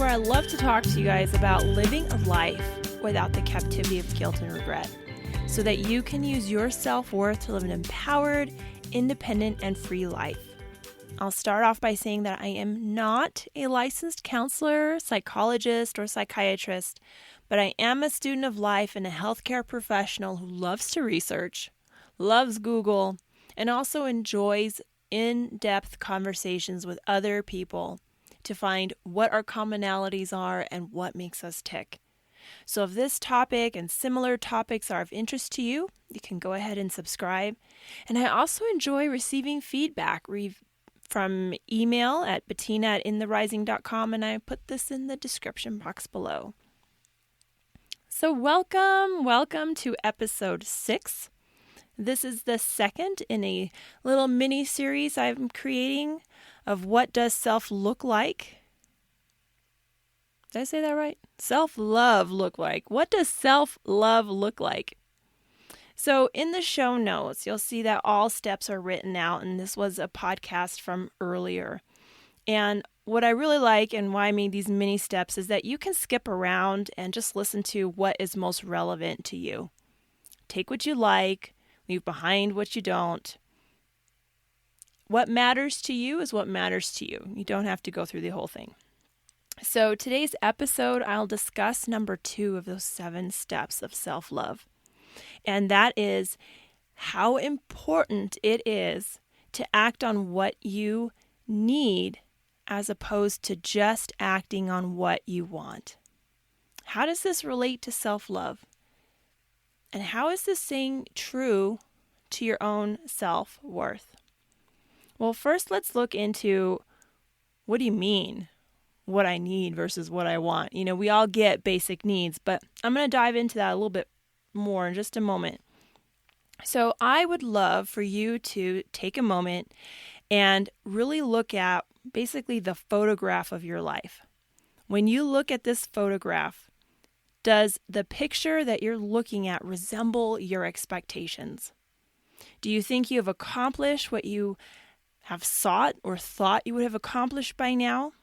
I love to talk to you guys about living a life without the captivity of guilt and regret, so that you can use your self-worth to live an empowered, independent, and free life. I'll start off by saying that I am not a licensed counselor, psychologist, or psychiatrist, but I am a student of life and a healthcare professional who loves to research, loves Google, and also enjoys in-depth conversations with other people to find what our commonalities are and what makes us tick. So if this topic and similar topics are of interest to you, you can go ahead and subscribe. And I also enjoy receiving feedback from email at Bettina@intherising.com, and I put this in the description box below. So welcome to episode 6. This is the second in a little mini series I'm creating of what does self look like. Did I say that right? Self-love look like. What does self-love look like? So in the show notes, you'll see that all steps are written out, and this was a podcast from earlier. And what I really like and why I made these mini steps is that you can skip around and just listen to what is most relevant to you. Take what you like, leave behind what you don't. What matters to you is what matters to you. You don't have to go through the whole thing. So today's episode, I'll discuss number 2 of those 7 steps of self-love. And that is how important it is to act on what you need as opposed to just acting on what you want. How does this relate to self-love? And how is this saying true to your own self-worth? Well, first let's look into what do you mean what I need versus what I want? You know, we all get basic needs, but I'm going to dive into that a little bit more in just a moment. So I would love for you to take a moment and really look at basically the photograph of your life. When you look at this photograph, does the picture that you're looking at resemble your expectations? Do you think you have accomplished what you have sought or thought you would have accomplished by now?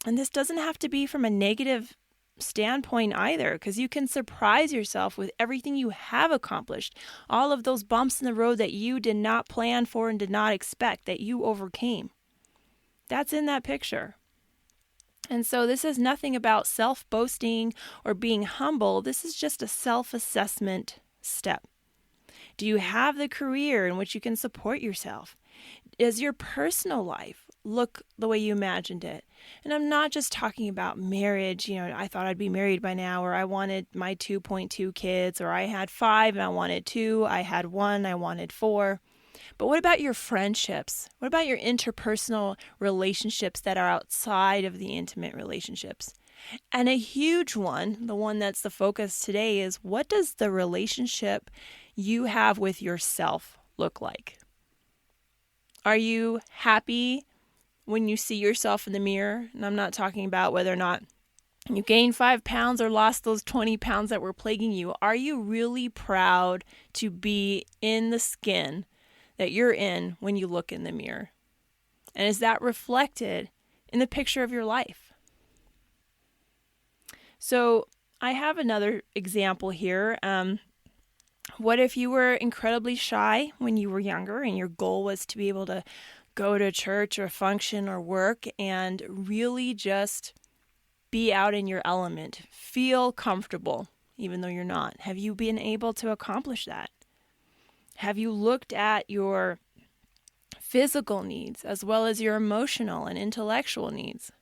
And this doesn't have to be from a negative standpoint either, because you can surprise yourself with everything you have accomplished, all of those bumps in the road that you did not plan for and did not expect that you overcame. That's in that picture. And so this is nothing about self-boasting or being humble. This is just a self-assessment step. Do you have the career in which you can support yourself? Does your personal life look the way you imagined it? And I'm not just talking about marriage. You know, I thought I'd be married by now, or I wanted my 2.2 kids, or I had 5 and I wanted 2. I had 1, I wanted 4. But what about your friendships? What about your interpersonal relationships that are outside of the intimate relationships? And a huge one, the one that's the focus today, is what does the relationship you have with yourself look like? Are you happy when you see yourself in the mirror? And I'm not talking about whether or not you gained 5 pounds or lost those 20 pounds that were plaguing you. Are you really proud to be in the skin that you're in when you look in the mirror? And is that reflected in the picture of your life? So I have another example here. What if you were incredibly shy when you were younger and your goal was to be able to go to church or function or work and really just be out in your element, feel comfortable, even though you're not? Have you been able to accomplish that? Have you looked at your physical needs as well as your emotional and intellectual needs?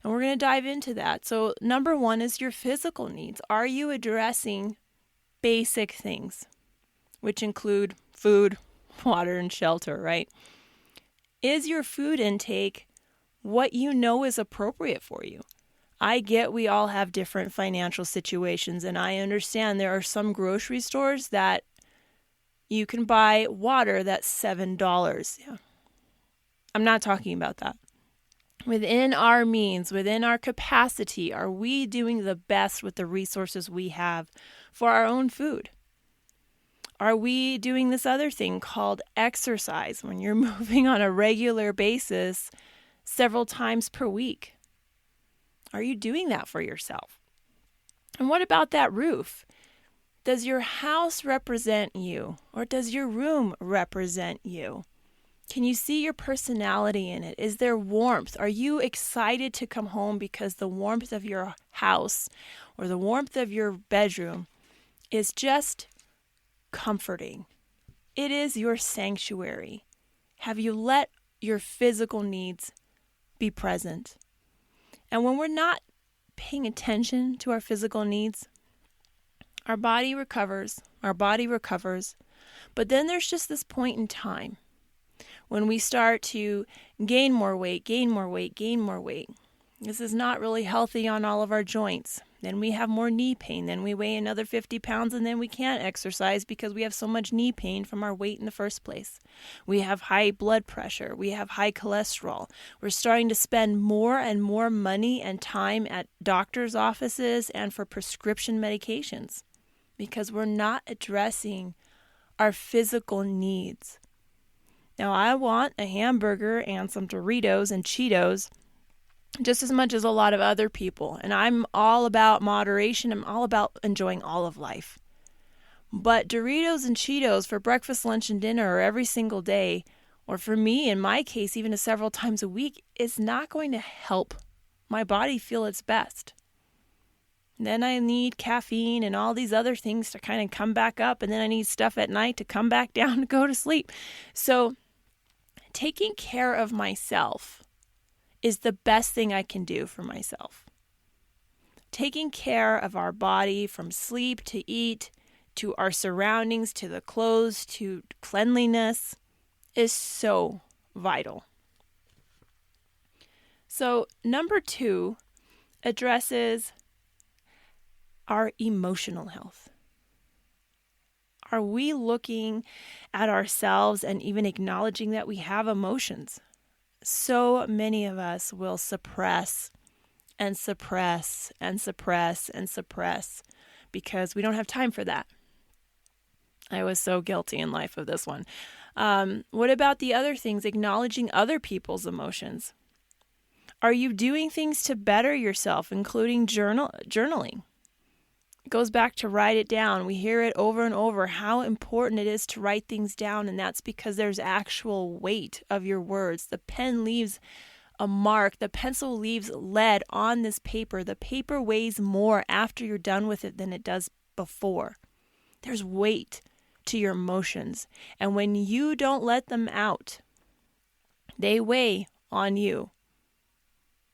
And we're going to dive into that. So number 1 is your physical needs. Are you addressing basic things, which include food, water, and shelter, right? Is your food intake what you know is appropriate for you? I get we all have different financial situations, and I understand there are some grocery stores that you can buy water that's $7. Yeah. I'm not talking about that. Within our means, within our capacity, are we doing the best with the resources we have for our own food? Are we doing this other thing called exercise when you're moving on a regular basis several times per week? Are you doing that for yourself? And what about that roof? Does your house represent you, or does your room represent you? Can you see your personality in it? Is there warmth? Are you excited to come home because the warmth of your house or the warmth of your bedroom is just comforting? It is your sanctuary. Have you let your physical needs be present? And when we're not paying attention to our physical needs, our body recovers, but then there's just this point in time when we start to gain more weight. This is not really healthy on all of our joints. Then we have more knee pain. Then we weigh another 50 pounds and then we can't exercise because we have so much knee pain from our weight in the first place. We have high blood pressure. We have high cholesterol. We're starting to spend more and more money and time at doctors' offices and for prescription medications because we're not addressing our physical needs. Now, I want a hamburger and some Doritos and Cheetos just as much as a lot of other people. And I'm all about moderation. I'm all about enjoying all of life. But Doritos and Cheetos for breakfast, lunch, and dinner or every single day, or for me, in my case, even several times a week, is not going to help my body feel its best. Then I need caffeine and all these other things to kind of come back up. And then I need stuff at night to come back down to go to sleep. So taking care of myself is the best thing I can do for myself. Taking care of our body from sleep to eat to our surroundings to the clothes to cleanliness is so vital. So number 2 addresses our emotional health. Are we looking at ourselves and even acknowledging that we have emotions? So many of us will suppress because we don't have time for that. I was so guilty in life of this one. What about the other things? Acknowledging other people's emotions. Are you doing things to better yourself, including journaling? It goes back to write it down. We hear it over and over how important it is to write things down, and that's because there's actual weight of your words. The pen leaves a mark. The pencil leaves lead on this paper. The paper weighs more after you're done with it than it does before. There's weight to your emotions, and when you don't let them out, they weigh on you,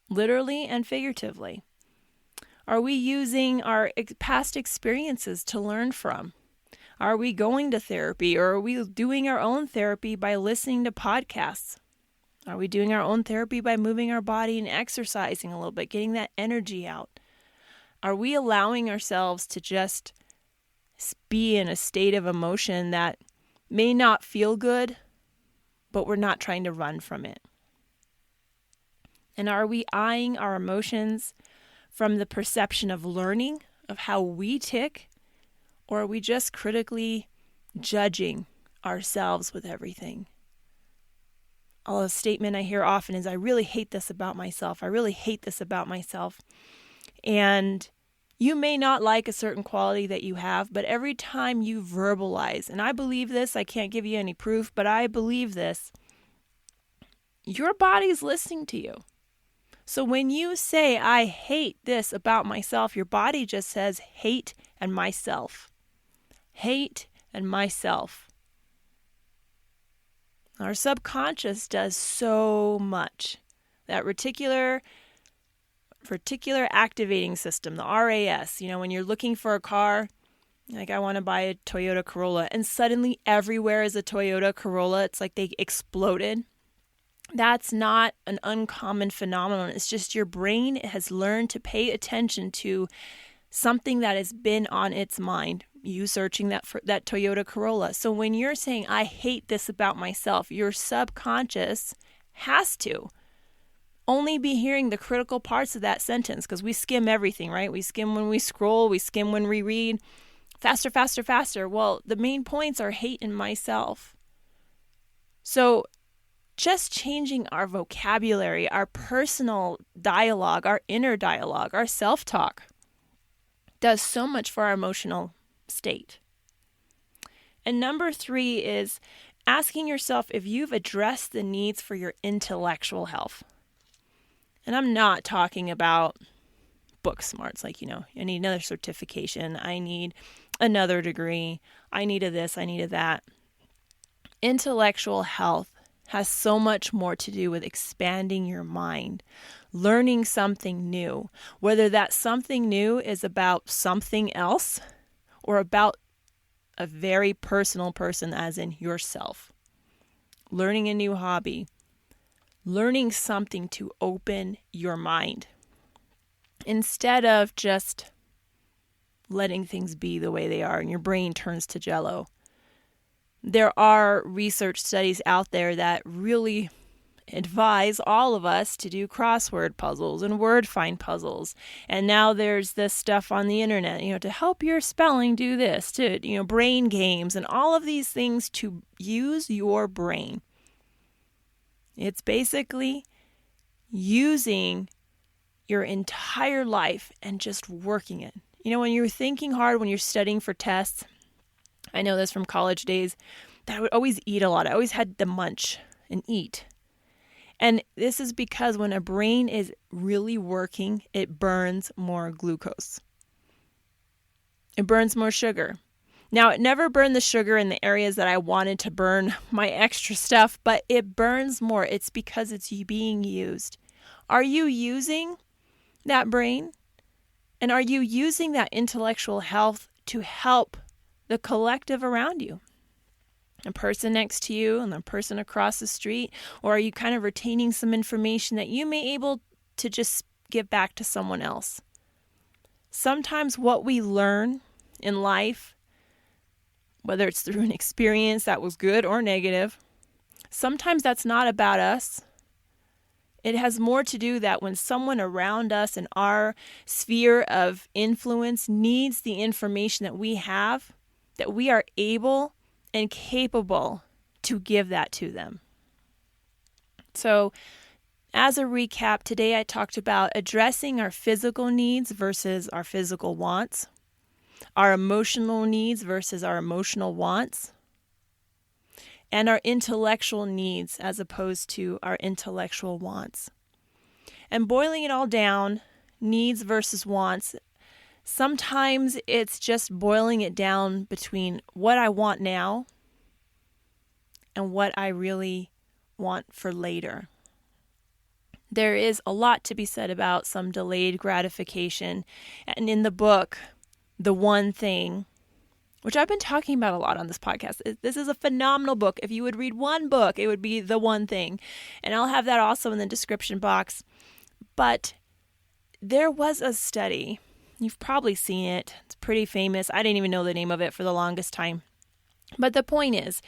literally and figuratively. Are we using our past experiences to learn from? Are we going to therapy, or are we doing our own therapy by listening to podcasts? Are we doing our own therapy by moving our body and exercising a little bit, getting that energy out? Are we allowing ourselves to just be in a state of emotion that may not feel good, but we're not trying to run from it? And are we eyeing our emotions from the perception of learning, of how we tick, or are we just critically judging ourselves with everything? A statement I hear often is, I really hate this about myself. And you may not like a certain quality that you have, but every time you verbalize, and I believe this, I can't give you any proof, but I believe this, your body's listening to you. So when you say, I hate this about myself, your body just says hate and myself. Hate and myself. Our subconscious does so much. That reticular activating system, the RAS, when you're looking for a car, like I want to buy a Toyota Corolla, and suddenly everywhere is a Toyota Corolla. It's like they exploded. That's not an uncommon phenomenon. It's just your brain has learned to pay attention to something that has been on its mind. You searching that Toyota Corolla. So when you're saying, I hate this about myself, your subconscious has to only be hearing the critical parts of that sentence, because we skim everything, right? We skim when we scroll, we skim when we read. Faster. Well, the main points are hate and myself. So just changing our vocabulary, our personal dialogue, our inner dialogue, our self-talk does so much for our emotional state. And number 3 is asking yourself if you've addressed the needs for your intellectual health. And I'm not talking about book smarts, like, I need another certification, I need another degree, I need a this, I need a that. Intellectual health has so much more to do with expanding your mind, learning something new, whether that something new is about something else or about a very personal person, as in yourself. Learning a new hobby, learning something to open your mind instead of just letting things be the way they are and your brain turns to jello. There are research studies out there that really advise all of us to do crossword puzzles and word find puzzles. And now there's this stuff on the internet, to help your spelling, do this, to, brain games and all of these things to use your brain. It's basically using your entire life and just working it. When you're thinking hard, when you're studying for tests, I know this from college days, that I would always eat a lot. I always had to munch and eat. And this is because when a brain is really working, it burns more glucose. It burns more sugar. Now, it never burned the sugar in the areas that I wanted to burn my extra stuff, but it burns more. It's because it's being used. Are you using that brain? And are you using that intellectual health to help the collective around you? A person next to you and the person across the street? Or are you kind of retaining some information that you may be able to just give back to someone else? Sometimes what we learn in life, whether it's through an experience that was good or negative, sometimes that's not about us. It has more to do that when someone around us in our sphere of influence needs the information that we have, that we are able and capable to give that to them. So, as a recap, today I talked about addressing our physical needs versus our physical wants, our emotional needs versus our emotional wants, and our intellectual needs as opposed to our intellectual wants. And boiling it all down, needs versus wants, sometimes it's just boiling it down between what I want now and what I really want for later. There is a lot to be said about some delayed gratification. And in the book, The One Thing, which I've been talking about a lot on this podcast. This is a phenomenal book. If you would read one book, it would be The One Thing. And I'll have that also in the description box. But there was a study. You've probably seen it. It's pretty famous. I didn't even know the name of it for the longest time. But the point is,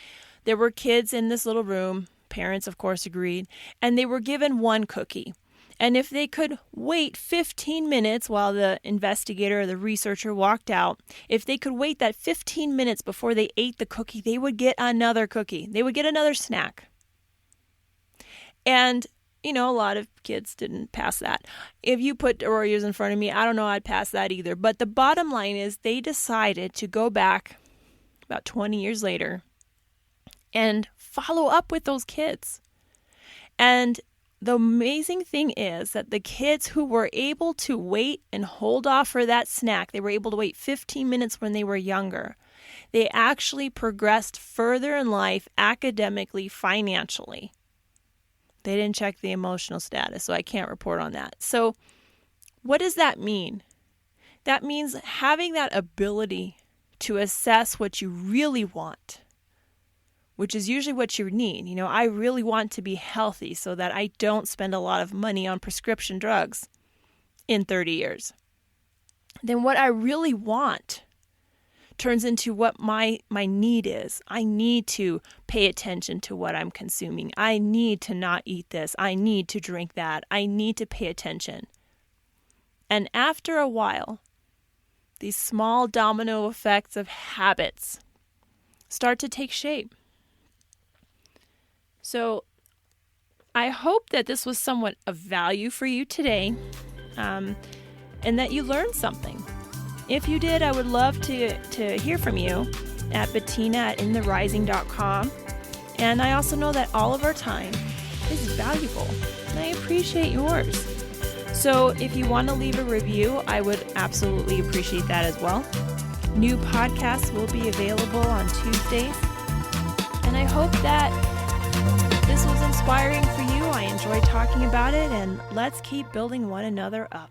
there were kids in this little room. Parents, of course, agreed. And they were given one cookie. And if they could wait 15 minutes while the investigator or the researcher walked out, if they could wait that 15 minutes before they ate the cookie, they would get another cookie. They would get another snack. And, a lot of kids didn't pass that. If you put Oreos in front of me, I don't know I'd pass that either. But the bottom line is they decided to go back about 20 years later and follow up with those kids. And the amazing thing is that the kids who were able to wait and hold off for that snack, they were able to wait 15 minutes when they were younger. They actually progressed further in life academically, financially. They didn't check the emotional status, so I can't report on that. So what does that mean? That means having that ability to assess what you really want, which is usually what you need. I really want to be healthy so that I don't spend a lot of money on prescription drugs in 30 years. Then what I really want turns into what my need is. I need to pay attention to what I'm consuming. I need to not eat this. I need to drink that. I need to pay attention. And after a while, these small domino effects of habits start to take shape. So I hope that this was somewhat of value for you today, and that you learned something. If you did, I would love to hear from you at Bettina@intherising.com. And I also know that all of our time is valuable, and I appreciate yours. So if you want to leave a review, I would absolutely appreciate that as well. New podcasts will be available on Tuesdays. And I hope that this was inspiring for you. I enjoyed talking about it, and let's keep building one another up.